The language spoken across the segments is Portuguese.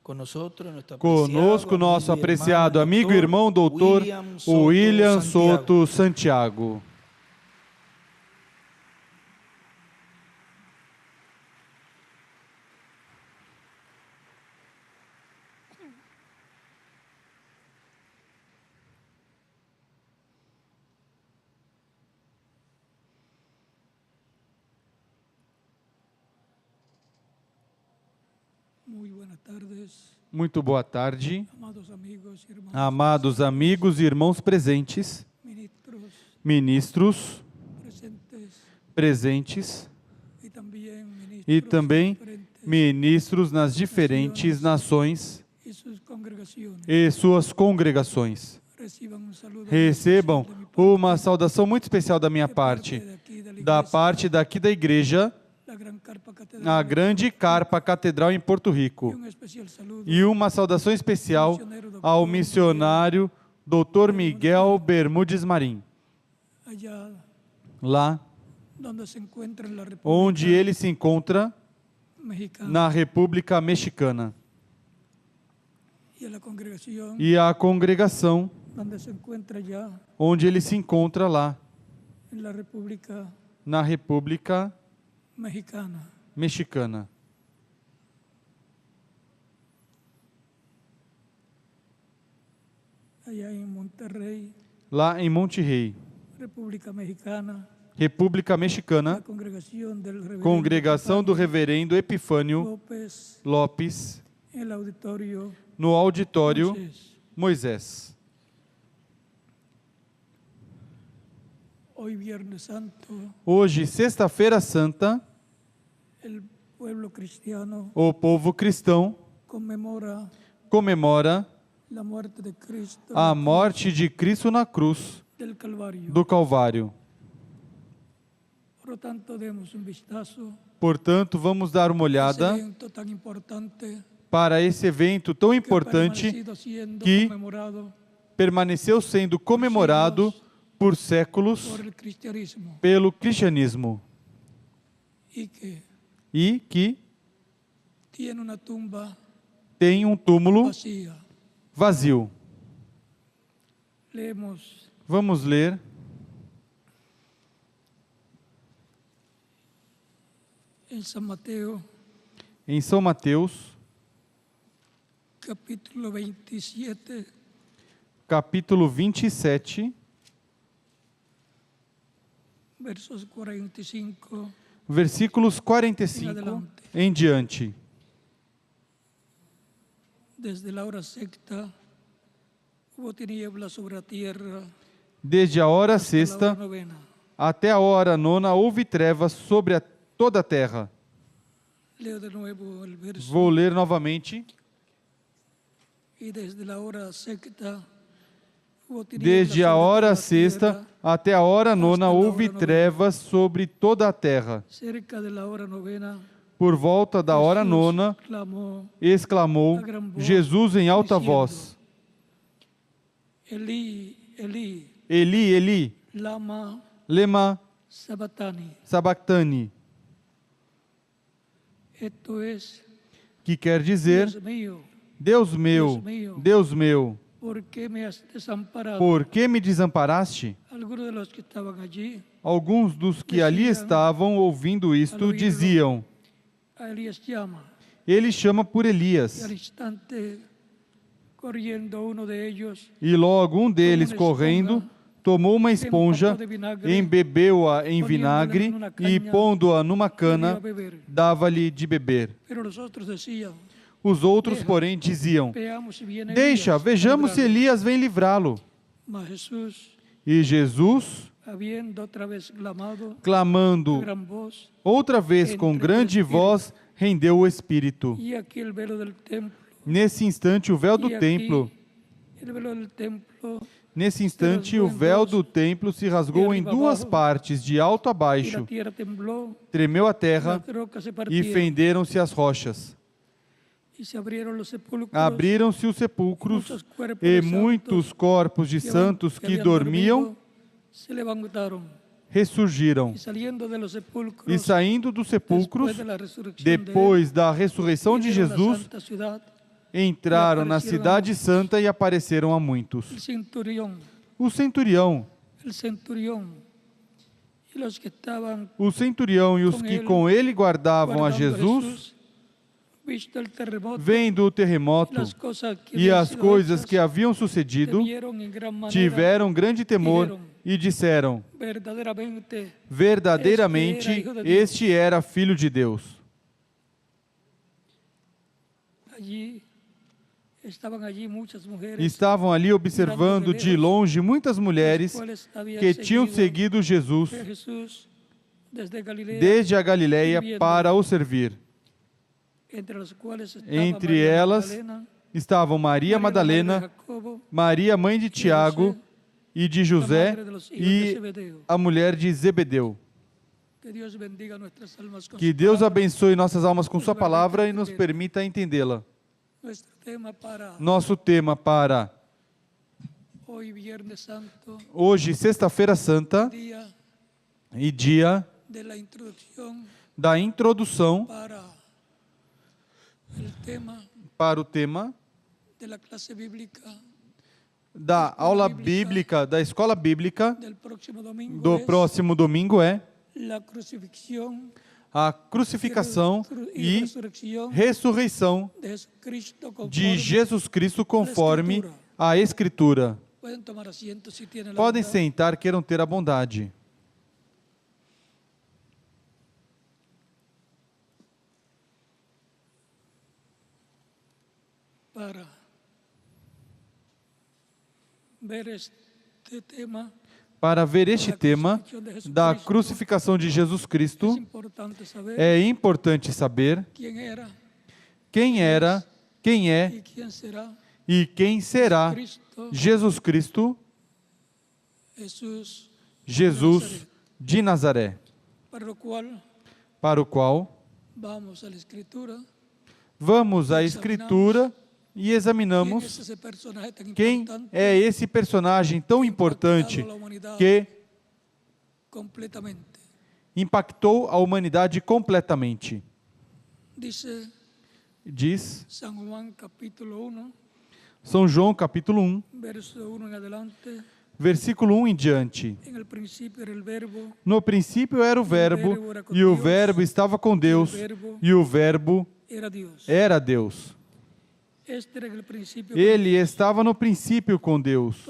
Conosco, nosso apreciado amigo e irmão doutor William Soto Santiago. Muito boa tarde, amados amigos e irmãos presentes, ministros presentes e também ministros nas diferentes nações e suas congregações. Recebam uma saudação muito especial da minha parte, daqui da igreja, na Grande Carpa Catedral em Porto Rico. E uma saudação especial ao missionário Dr. Miguel Bermúdez Marim, lá onde ele se encontra na República Mexicana. E a congregação onde ele se encontra lá na República Mexicana. Lá em Monterrey, República Mexicana, congregação do reverendo Epifânio Lopes, no auditório Moisés. Hoje, sexta-feira santa, o povo cristão comemora a morte de Cristo na cruz do Calvário. Portanto, vamos dar uma olhada para esse evento tão importante que permaneceu sendo comemorado por séculos pelo cristianismo e que tem um túmulo vazio. Vamos ler em São Mateus, capítulo 27, versículos 45 em diante. Desde a hora sexta até a hora nona houve trevas sobre toda a terra. Vou ler novamente. Desde a hora sexta até a hora nona houve trevas sobre toda a terra. Por volta da hora nona, exclamou Jesus em alta voz: Eli, Eli, lema sabachthani, que quer dizer: Deus meu, Deus meu, por que me desamparaste? Alguns dos que ali estavam ouvindo isto diziam: Ele chama por Elias. E logo um deles, correndo, tomou uma esponja, embebeu-a em vinagre e, pondo-a numa cana, dava-lhe de beber. Os outros, porém, diziam: Deixa, vejamos se Elias vem livrá-lo. E Jesus, clamando outra vez com grande voz, rendeu o Espírito. Nesse instante, o véu do templo se rasgou em duas partes, de alto a baixo. Tremeu a terra e fenderam-se as rochas. Abriram-se os sepulcros e muitos corpos de santos que dormiam ressurgiram. E saindo dos sepulcros, depois da ressurreição de Jesus, entraram na cidade santa e apareceram a muitos. O centurião e os que com ele guardavam a Jesus, vendo o terremoto e as coisas que haviam sucedido, tiveram grande temor e disseram: verdadeiramente, este era Filho de Deus. Estavam ali observando de longe muitas mulheres que tinham seguido Jesus desde a Galileia para o servir. Entre elas estavam Maria Madalena, Maria, mãe de Tiago e de José, e a mulher de Zebedeu. Que Deus abençoe nossas almas com sua palavra e nos permita entendê-la. Nosso tema para hoje, Sexta-feira Santa, e dia da introdução para o tema da aula bíblica, da escola bíblica do próximo domingo é a crucificação e ressurreição de Jesus Cristo conforme a Escritura. Podem sentar, queiram ter a bondade. Para ver este tema da crucificação de Jesus Cristo, é importante saber quem era, quem é e quem será Jesus Cristo, Jesus de Nazaré, para o qual vamos à Escritura e examinamos quem é esse personagem tão importante que impactou a humanidade completamente. Diz São João capítulo 1, versículo 1 em diante. No princípio era o Verbo, e o Verbo estava com Deus, e o Verbo era Deus. Ele estava no princípio com Deus.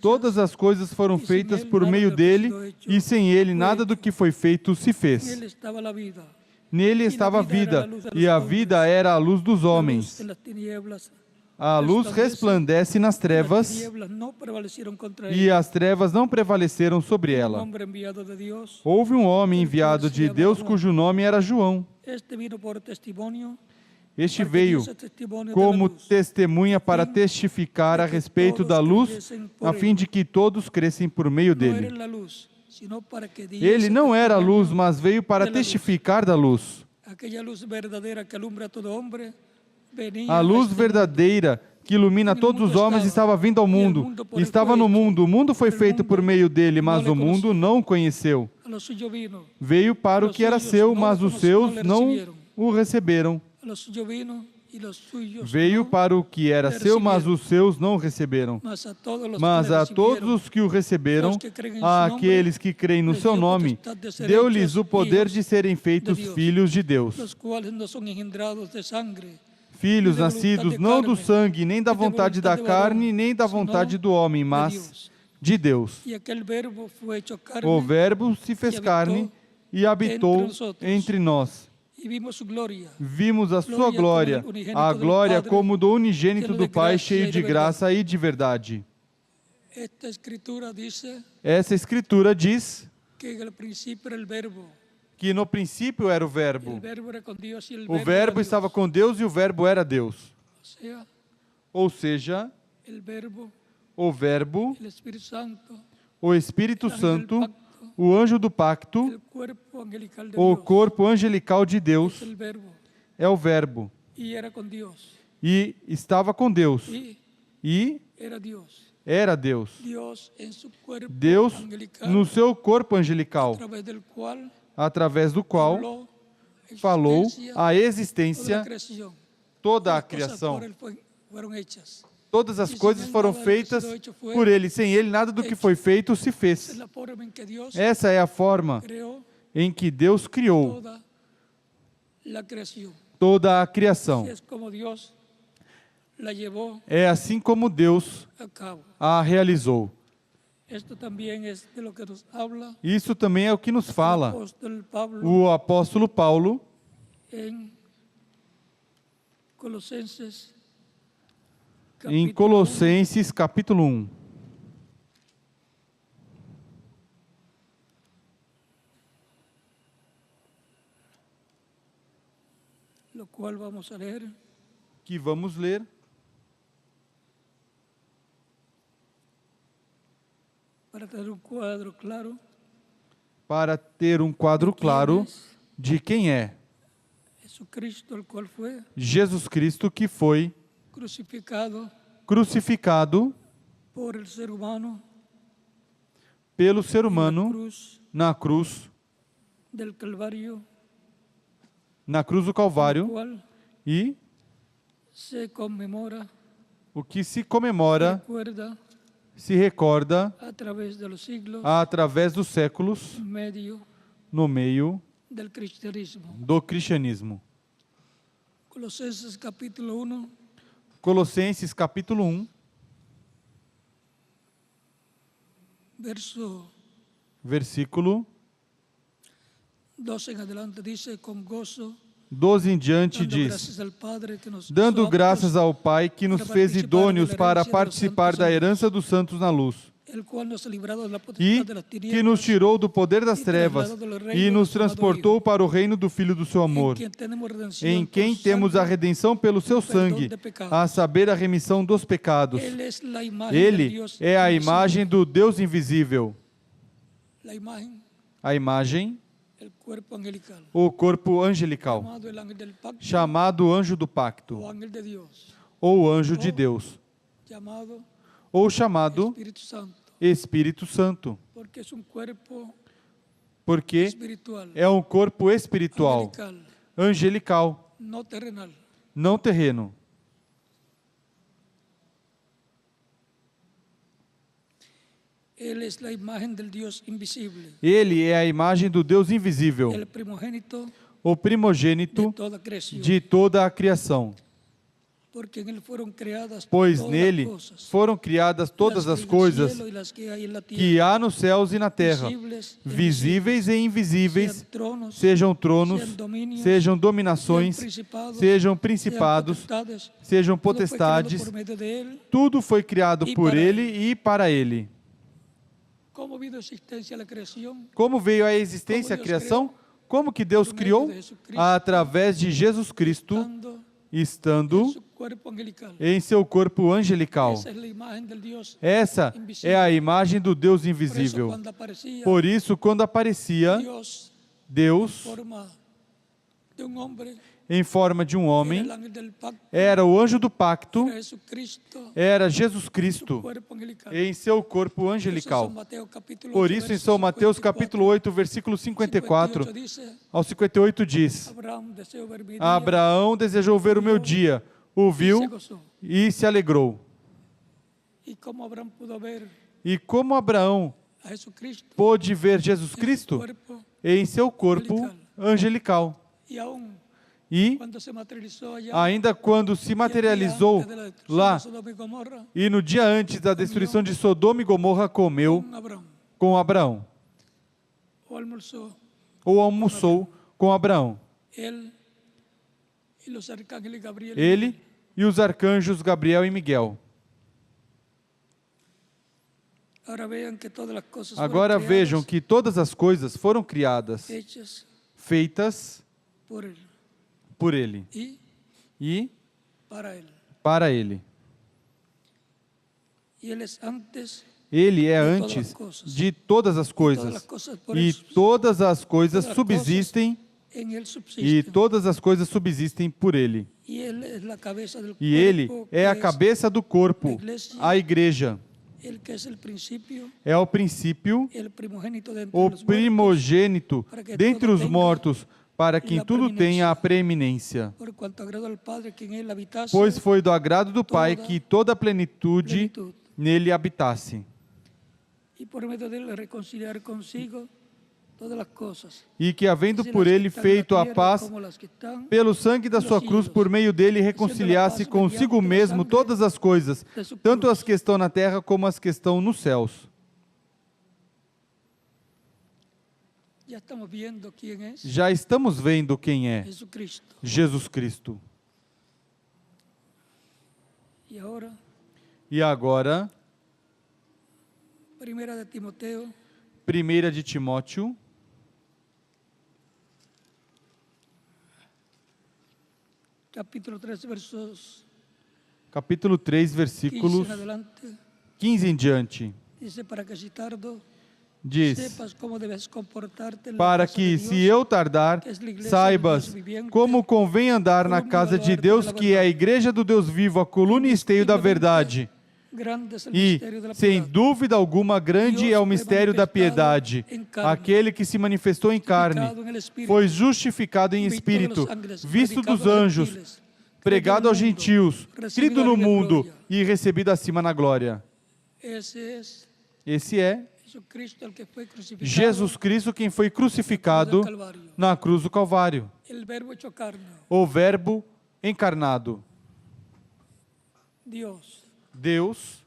Todas as coisas foram feitas por meio dele, e sem ele nada do que foi feito se fez. Nele estava a vida, e a vida era a luz dos homens. A luz resplandece nas trevas, e as trevas não prevaleceram sobre ela. Houve um homem enviado de Deus cujo nome era João. Este veio como testemunha para testificar a respeito da luz, a fim de que todos crescem por meio dele. Ele não era a luz, mas veio para testificar da luz. A luz verdadeira que ilumina todos os homens estava vindo ao mundo. Estava no mundo. O mundo foi feito por meio dele, mas o mundo não o conheceu. Veio para o que era seu, mas os seus não o receberam. Veio para o que era seu, mas os seus não o receberam. Mas a todos os que o receberam, àqueles que creem no seu nome, deu-lhes o poder de serem feitos filhos de Deus. Filhos nascidos não do sangue, nem da vontade da carne, nem da vontade do homem, mas de Deus. O Verbo se fez carne e habitou entre nós. Vimos a sua glória, a glória como do unigênito do Pai, cheio de graça e de verdade. Essa escritura diz que no princípio era o Verbo. O Verbo estava com Deus e o Verbo era Deus. Ou seja, o Verbo, o Espírito Santo, o anjo do pacto, o corpo angelical de Deus, é o Verbo. E estava com Deus. E era Deus. Deus no seu corpo angelical, através do qual falou a existência toda a criação. Todas as coisas foram feitas por Ele. Sem Ele, nada do que foi feito se fez. Essa é a forma em que Deus criou toda a criação. É assim como Deus a realizou. Isso também é o que nos fala o apóstolo Paulo em Colossenses capítulo 1. Que vamos ler. Para ter um quadro claro de quem é Jesus Cristo, que foi crucificado pelo ser humano na cruz do Calvário, e o que se comemora, se recorda através dos séculos no meio do cristianismo. Colossenses capítulo 1, versículo 12 em adelante diz: com gozo, 12 em diante diz: dando graças ao Pai que nos fez idôneos para participar da herança dos santos na luz, e que nos tirou do poder das trevas e nos transportou para o reino do Filho do seu amor, em quem temos a redenção pelo seu sangue, a saber, a remissão dos pecados. Ele é a imagem do Deus invisível. A imagem, o corpo angelical, chamado anjo do pacto, ou anjo de Deus, ou chamado Espírito Santo, porque é um corpo espiritual, angelical, não terreno. Ele é a imagem do Deus invisível, o primogênito de toda a criação. Pois nele foram criadas todas as coisas que há nos céus e na terra, visíveis e invisíveis, sejam tronos, sejam dominações, sejam principados, sejam potestades. Tudo foi criado por ele e para ele. Como veio a existência a criação? Como que Deus criou? Através de Jesus Cristo, estando em seu corpo angelical. Essa é a imagem do Deus invisível. Por isso, quando aparecia Deus em forma de um homem, era o anjo do pacto, era Jesus Cristo em seu corpo angelical. Por isso, em São Mateus capítulo 8, versículo 54 ao 58 diz: Abraão desejou ver o meu dia, o viu e se alegrou. E como Abraão pôde ver Jesus Cristo em seu corpo angelical. E ainda quando se materializou lá, e no dia antes da destruição de Sodoma e Gomorra, comeu com Abraão, ou almoçou com Abraão. Ele e os arcanjos Gabriel e Miguel. Agora vejam que todas as coisas foram criadas, feitas por Ele e para Ele. Ele é antes de todas as coisas, e todas as coisas subsistem, e todas as coisas subsistem por Ele. E Ele é a cabeça do corpo, a igreja. É o princípio, o primogênito dentre os mortos, para que em tudo tenha a preeminência. por cuanto agradó al Padre que en él habitase Pois foi do agrado do Pai que toda a plenitude nele habitasse, y por medio de él reconciliar consigo todas las cosas, e que, havendo así por las que ele están en la feito a tierra paz, como las que están pelo sangue da sua cruz, por meio dele reconciliasse consigo mesmo todas as coisas, tanto as que estão na terra como as que estão nos céus. Ya estamos viendo quién es Já estamos vendo quem é Jesucristo. Jesus Cristo. Y ahora, E agora, primera de Timoteo, 1 de Timóteo, capítulo 3, versos capítulo 3, 15 versículos en adelante, 15 em diante, dice, para que si tardo, diz: sepas cómo debes comportarte en la para casa que, de se Dios, eu tardar, que es la iglesia del saibas Dios viviente, como convém andar na columna casa de baluarte Deus, de la que é a verdad. igreja do Deus vivo, a coluna e esteio da verdade. Grande es el E, misterio de la sem piedad. dúvida alguma, grande Dios é o foi mistério da manifestado piedade. em carne, Aquele que se manifestou em carne, justificado en el Espíritu, foi justificado em visto de espírito, los ángeles, visto predicado dos aos anjos, gentiles, pregado aos creído no mundo, gentios, recebido crido no arriba en mundo gloria. e recebido acima na glória. Ese es Esse é Jesucristo, el que fue crucificado Jesus Cristo, quem foi crucificado na cruz do Calvário. el verbo hecho carne, O Verbo encarnado. Deus,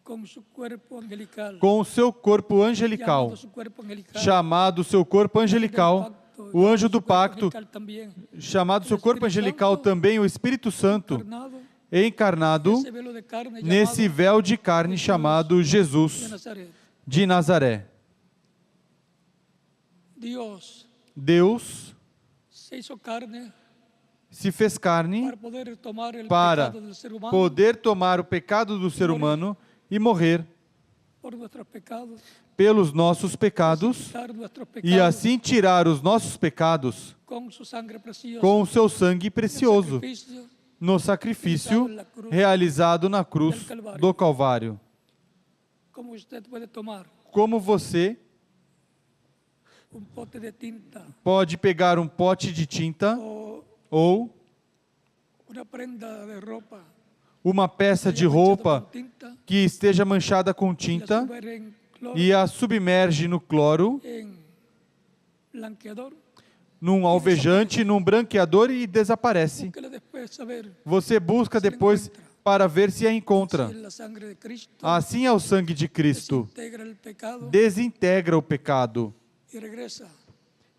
con su cuerpo angelical, com o seu corpo angelical, llamado su cuerpo angelical, chamado seu corpo angelical, o anjo do pacto, también, chamado seu corpo angelical também o Espírito Santo, encarnado ese velo de carne nesse llamado véu de carne chamado de Jesus Nazaret. de Nazaré. Deus Se hizo carne se fez carne para poder tomar el para pecado del ser humano poder tomar o pecado do ser humano e morrer por nuestros pecados, pelos nossos pecados quitar nuestros e pecados assim tirar os nossos pecados con su sangre preciosa, com o seu sangue precioso sacrificio, no sacrifício realizado na cruz do Calvário. como usted puede tomar Como você un pote de tinta pode pegar um pote de tinta o ou una prenda de ropa uma peça de manchado roupa con tinta, que esteja manchada com y la tinta sumerge en cloro, e a submerge no cloro, en blanqueador, num alvejante, num branqueador e desaparece. búsquela después saber Você busca depois para ver se a si encontra. es la sangre de Cristo, Assim é o sangue de Cristo. desintegra el pecado Desintegra o pecado y regresa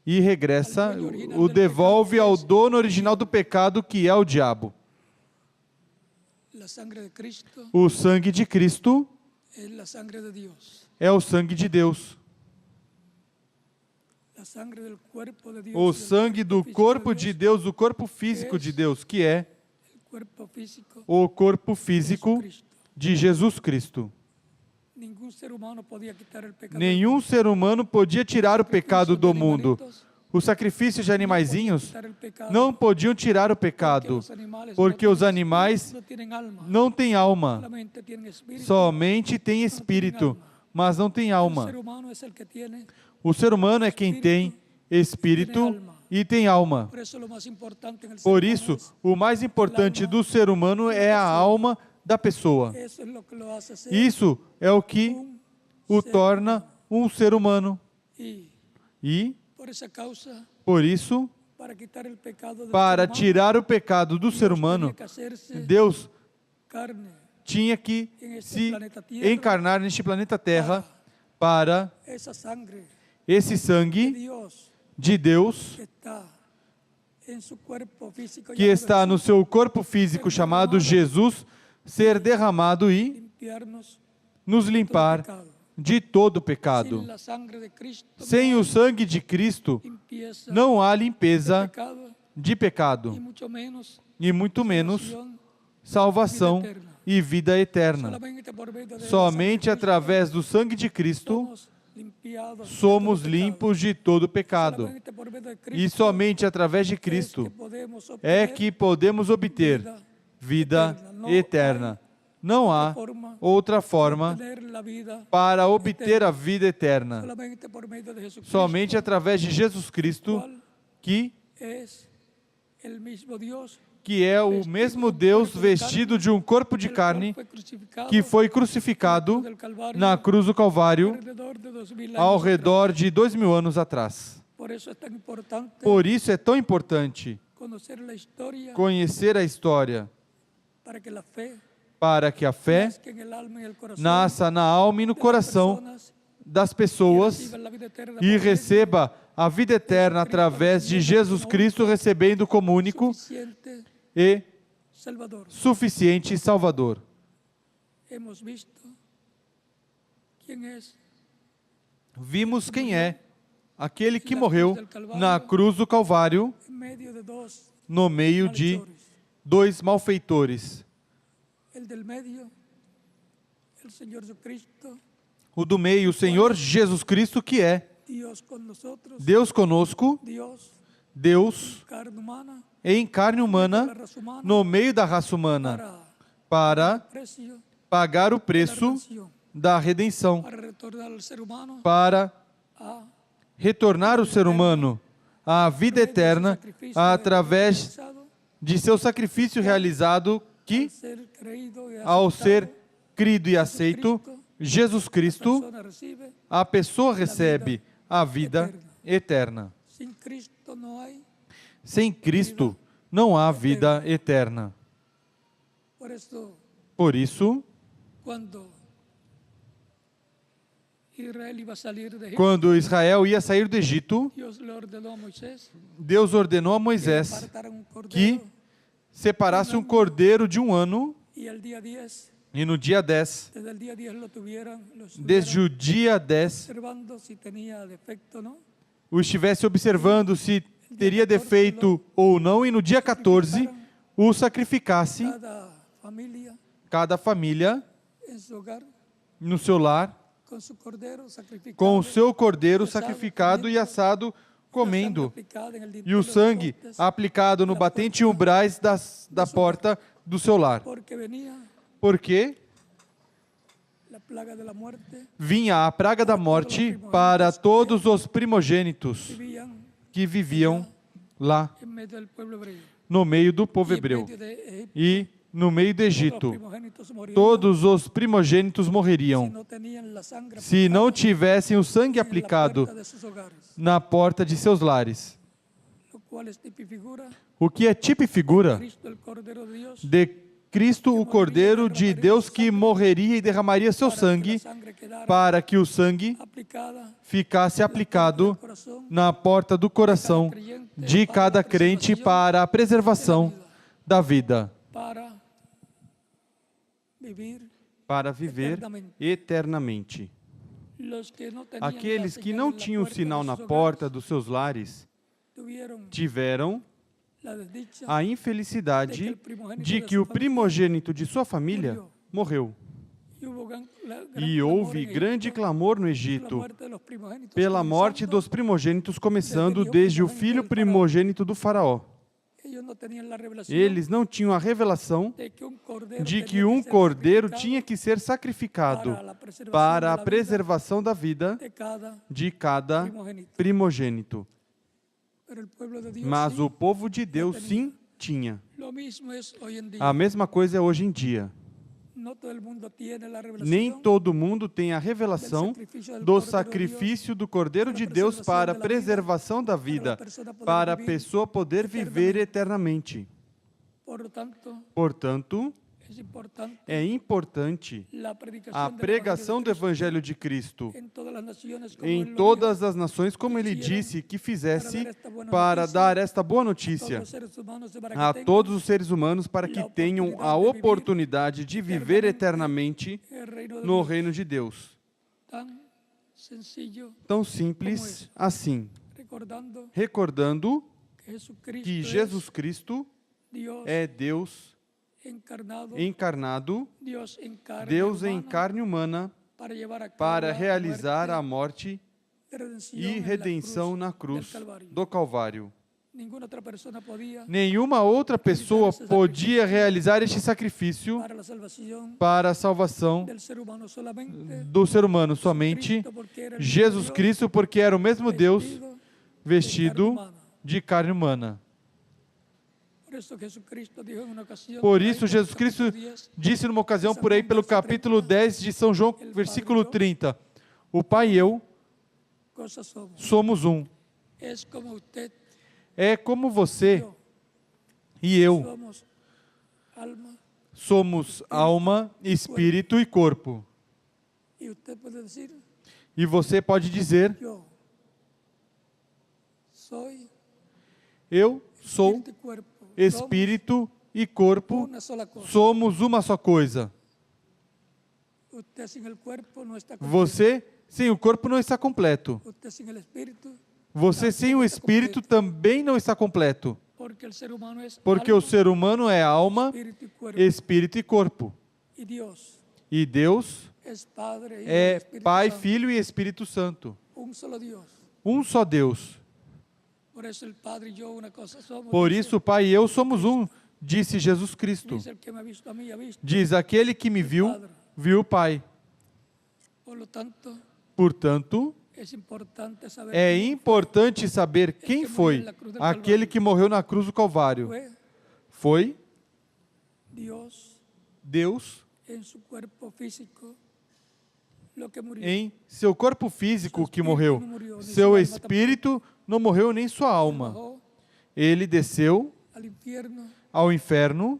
e regressa, o devolve ao dono original do pecado, que é o diabo. la sangre de Cristo, O sangue de Cristo es la sangre de Dios, é o sangue de Deus. la sangre del cuerpo de Dios, O del sangue do físico corpo de de Dios, Deus, o corpo físico de Deus, que é el cuerpo físico o corpo de físico Jesucristo. de Jesus Cristo. Ningún ser humano podía quitar el pecado. Nenhum ser humano podia tirar o pecado do mundo. Animalitos Os sacrifícios de animaizinhos quitar el pecado, não podiam tirar o pecado, porque os animais no tienen alma, não têm alma, solamente tienen espíritu. somente têm espírito, mas não têm El alma. ser humano es el que tiene, O ser humano é quem tem espírito e tem alma. por eso lo más importante en el ser Por humano isso, es, o mais importante do ser humano é a alma da pessoa. eso es lo que lo hace ser Isso é o que o torna um ser humano. y E, por esa causa, por isso, para quitar el pecado del para ser humano, tirar o pecado do ser Dios humano, tenía que hacerse Deus carne tinha que se encarnar neste planeta Terra para esa sangre esse de sangue Dios de Deus que está en su cuerpo físico que llamado está no seu corpo físico chamado Jesus ser derramado e limpiarnos nos todo limpar pecado. de todo Sin pecado. la sangre de Cristo Sem no o sangue de Cristo, hay limpieza não há de limpeza pecado de y pecado, mucho menos e muito menos salvación. salvação e vida eterna. Solamente por medio de la Somente sangre de através do sangue de Cristo Cristo somos limpiados de somos todo pecado. limpos de todo pecado. Solamente por medio de E Cristo somente através de es Cristo que podemos é obtener que podemos obter vida eterna. Não há outra forma obtener la vida para obter a vida eterna. solamente por medio de Jesucristo, Somente através de Jesus Cristo, cual que es el mismo Dios que é o mesmo Deus vestido de um corpo de carne, que foi crucificado na cruz do Calvário ao redor de 2000 anos atrás. Por isso é tão importante conhecer a história, para que a fé nasça na alma e no coração das pessoas e receba a vida eterna através de Jesus Cristo, recebendo como único e suficiente Salvador. Vimos quem é aquele que morreu na cruz do Calvário no meio de dois malfeitores. O do meio, o Senhor Jesus Cristo, que é Deus conosco, Deus em carne humana, no meio da raça humana, para pagar o preço da redenção, para retornar o ser humano à vida eterna através de seu sacrifício realizado, que, ao ser crido e aceito, Jesus Cristo, a pessoa recebe a vida eterna. Sem Cristo não há vida eterna. Por isso, quando Israel ia sair do Egito, Deus ordenou a Moisés que separasse um cordeiro de um ano, e no dia 10, desde o dia 10, o estivesse observando se teria defeito ou não, e no dia 14, o sacrificasse, cada família, no seu lar, com o seu cordeiro sacrificado e assado, comendo, e o sangue aplicado no batente e umbrais da porta do seu lar. Porque vinha a praga da morte para todos os primogênitos que viviam lá, no meio do povo hebreu. E no meio do Egito, todos os primogênitos morreriam se não tivessem o sangue aplicado na porta de seus lares. O que é tipo e figura de Cristo, o Cordeiro de Deus, que morreria e derramaria seu sangue, para que o sangue ficasse aplicado na porta do coração de cada crente para a preservação da vida, para viver eternamente. Aqueles que não tinham sinal na porta dos seus lares tiveram a infelicidade de que o primogênito de sua família morreu. E houve grande clamor no Egito pela morte dos primogênitos, começando desde o filho primogênito do faraó. Eles não tinham a revelação de que um cordeiro tinha que ser sacrificado para a preservação da vida de cada primogênito. Mas o povo de Deus, sim, tinha. A mesma coisa é hoje em dia. Nem todo mundo tem a revelação do sacrifício do Cordeiro de Deus para a preservação da vida, para a pessoa poder viver eternamente. Portanto, é importante a pregação do Evangelho de Cristo em todas as nações, como ele disse que fizesse, para dar esta boa notícia a todos os seres humanos, para que tenham a oportunidade de viver eternamente no reino de Deus. Tão simples assim, recordando que Jesus Cristo é Deus encarnado, Deus em carne humana, para realizar a morte e redenção na cruz do Calvário. Nenhuma outra pessoa podia realizar este sacrifício para a salvação do ser humano, somente Jesus Cristo, porque era o mesmo Deus vestido de carne humana. Por isso, Jesus Cristo Disse numa ocasião, por aí pelo capítulo 10 de São João, versículo 30, o Pai e eu somos um. É como você e eu somos alma, espírito e corpo. E você pode dizer, eu sou espírito e corpo, somos uma só coisa. Você, sem o corpo, não está completo. Você, sem o espírito, também não está completo. Porque o ser humano é alma, espírito e corpo. E Deus é Pai, Filho e Espírito Santo. Um só Deus. Por isso, o Pai e eu somos um, disse Jesus Cristo. Diz, aquele que me viu, viu o Pai. Portanto, é importante saber quem foi aquele que morreu na cruz do Calvário. Foi Deus em seu corpo físico que morreu. Seu espírito não morreu nem sua alma. Ele desceu ao inferno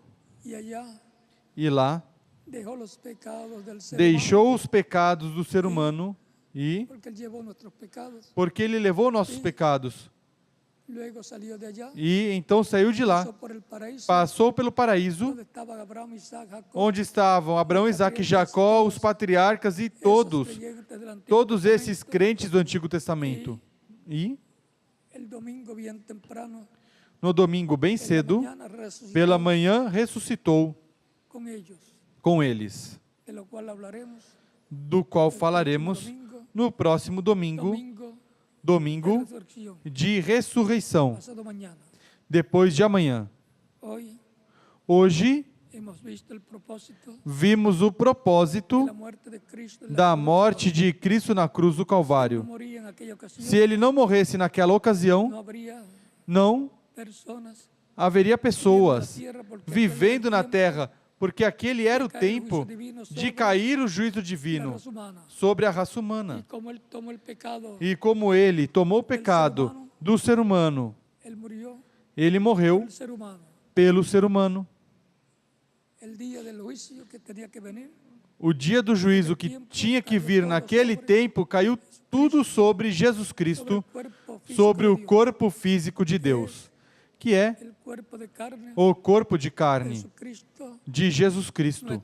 e lá deixou os pecados do ser humano e porque ele levou nossos pecados. E então saiu de lá, passou pelo paraíso, onde estavam Abraão, Isaac e Jacó, os patriarcas e todos esses crentes do Antigo Testamento. E no domingo bem cedo, pela manhã, ressuscitou com eles, do qual falaremos no próximo domingo de ressurreição, depois de amanhã. Hoje, vimos o propósito da morte de Cristo na cruz do Calvário. Se ele não morresse naquela ocasião, não haveria pessoas vivendo na terra, porque aquele era o tempo de cair o juízo divino sobre a raça humana. E como ele tomou o pecado do ser humano, ele morreu pelo ser humano. O dia do juízo que tinha que vir naquele tempo, caiu tudo sobre Jesus Cristo, sobre o corpo físico de Deus, que é o corpo de carne de Jesus Cristo,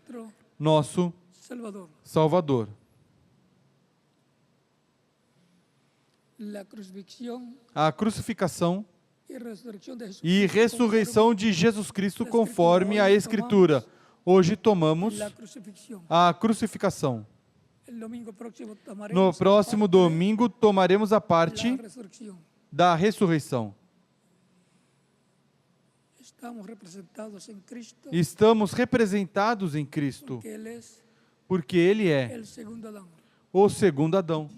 nosso Salvador. A crucificação e ressurreição de Jesus Cristo conforme a Escritura. Hoje tomamos a crucificação. No próximo domingo tomaremos a parte da ressurreição. Estamos representados em Cristo, porque Ele é o segundo Adão,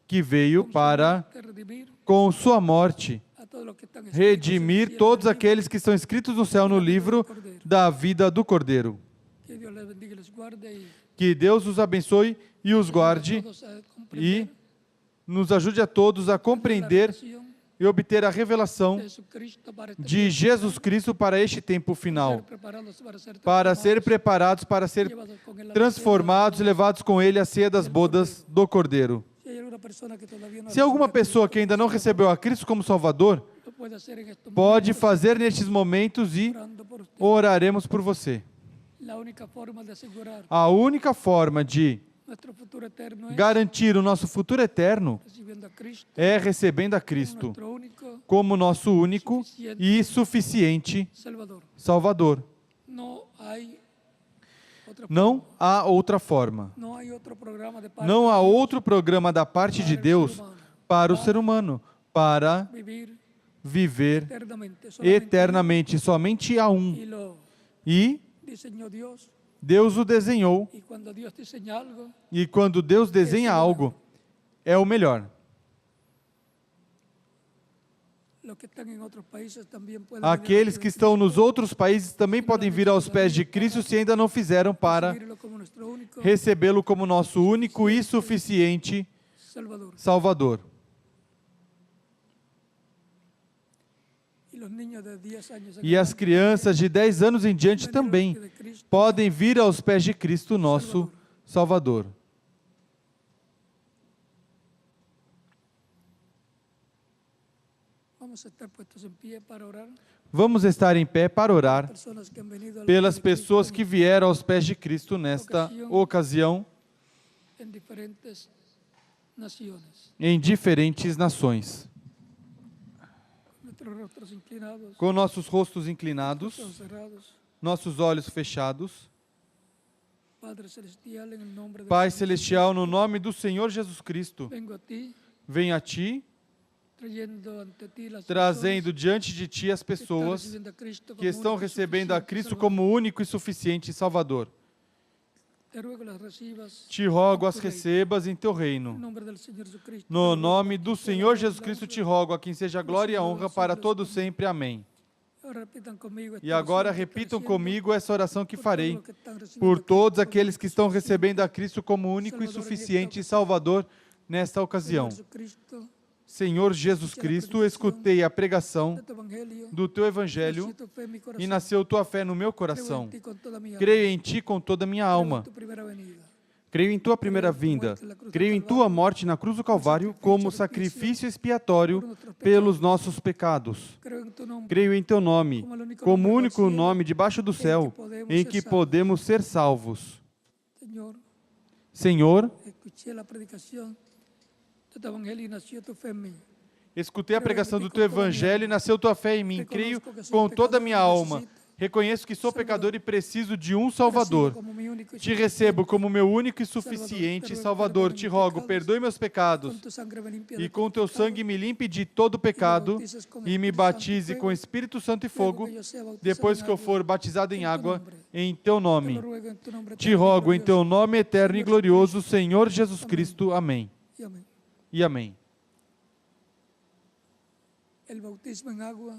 que veio para, com sua morte, redimir todos aqueles que estão escritos no céu no livro da vida do Cordeiro. Que Deus os abençoe e os guarde e nos ajude a todos a compreender e obter a revelação de Jesus Cristo para este tempo final, para ser preparados, para ser transformados e levados com Ele à ceia das bodas do Cordeiro. Se alguma pessoa que ainda não recebeu a Cristo como Salvador, pode fazer nestes momentos e oraremos por você. A única forma de garantir o nosso futuro eterno é recebendo a Cristo como nosso único e suficiente Salvador. Não há outra forma. Não há outro programa da parte de Deus para o ser humano, para viver eternamente. Somente há um. E Deus o desenhou. E quando Deus desenha algo, é o melhor. los que están en otros países también pueden Aqueles que estão nos outros países também podem vir aos pés de Cristo se ainda não fizeram para recibirlo como nuestro único recebê-lo como nosso único e suficiente Salvador. Salvador. Y los niños de 10 años en E as adelante crianças de 10 anos em diante pueden venir também a los pies de Cristo. podem vir aos pés de Cristo, nosso Salvador. Vamos a estar puestos en pie para orar. Vamos estar em pé para orar Personas que han venido a los pelas pies de Cristo pessoas que vieram aos pés de Cristo nesta ocasião en diferentes naciones. em diferentes nações. Nuestros rostros inclinados, Com nossos rostos inclinados, ojos cerrados. nossos olhos fechados. Padre Celestial, en el nombre de Pai Celestial, no nome do Senhor Jesus Cristo, vengo a ti, venho a Ti, trayendo ante ti las trazendo diante de Ti as personas pessoas que estão recebendo a Cristo como único e suficiente Salvador. Te ruego las recibas Te rogo, en as tu reino. recebas em Teu En reino. nombre del Señor Jesucristo. No te ruego nome que do sea Senhor la Jesus Cristo abundancia. te rogo, a quem seja glória e honra para todos sempre. Amém. Ahora repitan conmigo esta E agora oración que repitam estaré comigo essa oração que haciendo farei por todos los que están recibiendo por a Cristo todos como aqueles que estão único y recebendo a Cristo como único e suficiente Salvador nesta ocasião. Señor Jesucristo, Senhor Jesus Cristo, escutei a pregação de tu evangelio, do Teu Evangelho nació tu fe en mi corazón. e nasceu Tua fé no meu Creo coração. en ti con toda mi alma. Creio em Ti com toda a minha Creo en alma. tu primera venida. Creio em Tua primeira vinda. Creio em Tua morte na cruz do Calvário como sacrifício expiatório pelos nossos pecados. Creo en tu nombre Creio em Teu nome, como o único nome debaixo do céu em que podemos ser salvos. Señor, Senhor, escuché la predicación de tu evangelio y nació tu fe en mí. escutei a pregação do Teu Evangelho e nasceu Tua fé em mim. Creio com toda a minha alma. Reconheço que sou pecador e preciso de um Salvador. Como mi único y Te recebo como meu único e suficiente Salvador. Te rogo, perdoe meus pecados con tu sangre me limpia de e com Teu sangue me limpe de todo pecado e me batize com Espírito Santo e fogo, depois que eu for batizado em água, em Teu Te lo nome. ruego en tu nombre Te eterno y rogo em glorioso. Teu nome eterno e glorioso, Senhor Jesus Cristo. Amém. Y amén. E amém. El bautismo en agua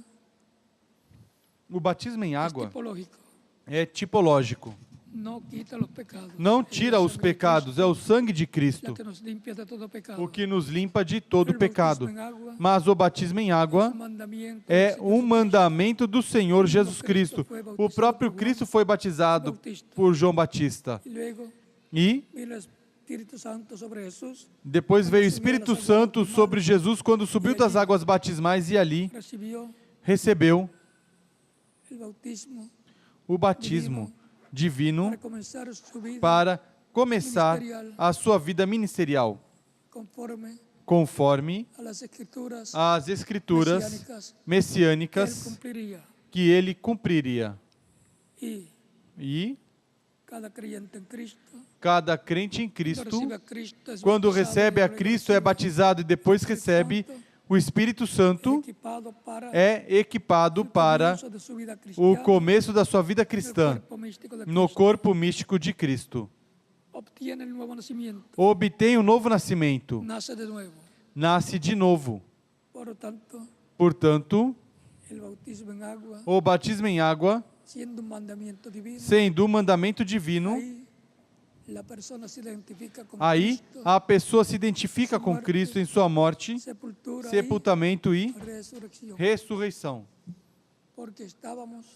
O batismo em es água tipológico. é tipológico. No quita los pecados. Não Es tira la os sangre de pecados, Cristo é o sangue de la Cristo que nos limpia de todo pecado. o que nos limpa de todo El pecado. bautismo en agua Mas o batismo em es água un mandamiento del é Señor um Jesucristo. mandamento do Senhor Jesus Cristo. O próprio Cristo foi batizado por João Batista. Y luego E vino el Espíritu Santo sobre Jesús, depois veio o Espírito Santo sobre Jesus quando subiu das águas batismais e ali recibió recebeu el bautismo o batismo divino para comenzar su vida para começar a sua vida ministerial, conforme conforme a las Escrituras as Escrituras que él messiânicas cumpliría. que ele cumpriria. Y E cada creyente en Cristo, cada crente em cuando Cristo, recibe a Cristo, es quando bautizado recebe y a luego Cristo, é recibe batizado e depois recebe o Espírito Santo, equipado para é equipado el para comienzo de su vida o cristiana começo da sua vida en el cristã, cuerpo místico de no Cristo. corpo místico de Cristo. Obtiene el nuevo nacimiento, Obtém o novo nascimento, nace de nuevo. nasce de novo. Por lo tanto, Portanto, el bautismo en agua, o batismo em água, siendo un mandamiento divino, sendo um mandamento divino, ahí la persona se identifica con aí Cristo, a pessoa se identifica com Cristo em sua morte, sepultura sepultamento e y resurrección. ressurreição. Porque estábamos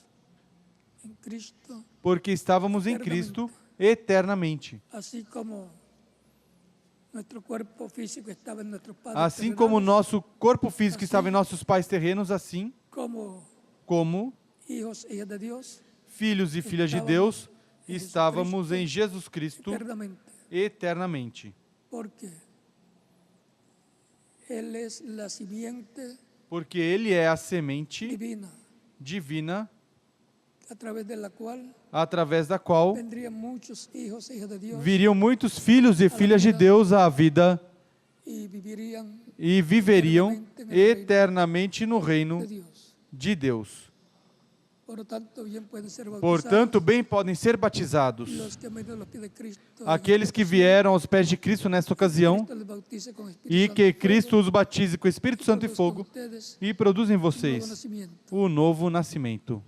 en Cristo, Porque estávamos em Cristo eternamente. así como nuestro cuerpo físico estaba en nuestros padres Assim como o terrenales, nosso corpo físico estava em nossos pais terrenos, assim como hijos e hijas de Dios, filhos e filhas de Deus, estávamos em Jesus Cristo eternamente. eternamente. Porque Él es la simiente Porque Ele é a semente divina, divina a través de la cual através da qual vendrían muchos hijos e hijas de Dios viriam muitos filhos e filhas de Deus à vida y vivirían e viveriam eternamente no de reino Dios. de Deus. Portanto, bem podem ser batizados los que han venido a los pies de Cristo aqueles que vieram aos pés de Cristo nesta ocasião Cristo les bautice con Espíritu e Santo que y fuego, Cristo os batize com Espírito Santo e produzca en fogo ustedes e produza em un nuevo vocês nacimiento. o novo nascimento.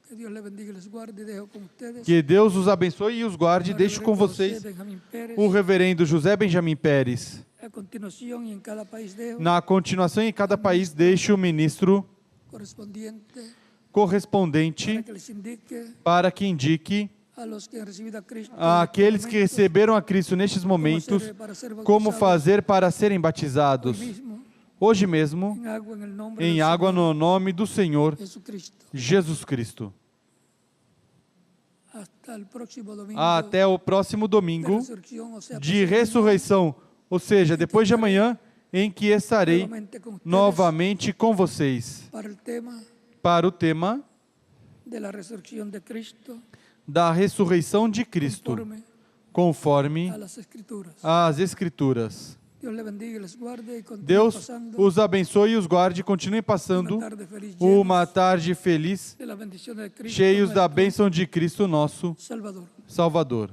Que Dios les bendiga y les guarde. Dejo con ustedes Que Deus os abençoe e os guarde. al Deixo com reverendo vocês José Benjamín Pérez. o reverendo José Benjamin Pérez. A continuación y en cada país dejo Na continuação, em cada país, deixo o ministro correspondiente correspondente para que les indique para que indique a los que han recibido a Cristo àqueles que receberam a Cristo nestes momentos como fazer para serem batizados hoje mesmo em água no nome do Senhor Jesus Cristo. Até o próximo domingo de ressurreição, ou seja, depois de amanhã, em que estarei novamente com vocês para o tema da ressurreição de Cristo, conforme as Escrituras. Deus os abençoe e os guarde. Continue passando uma tarde feliz, cheios da bênção de Cristo, nosso Salvador.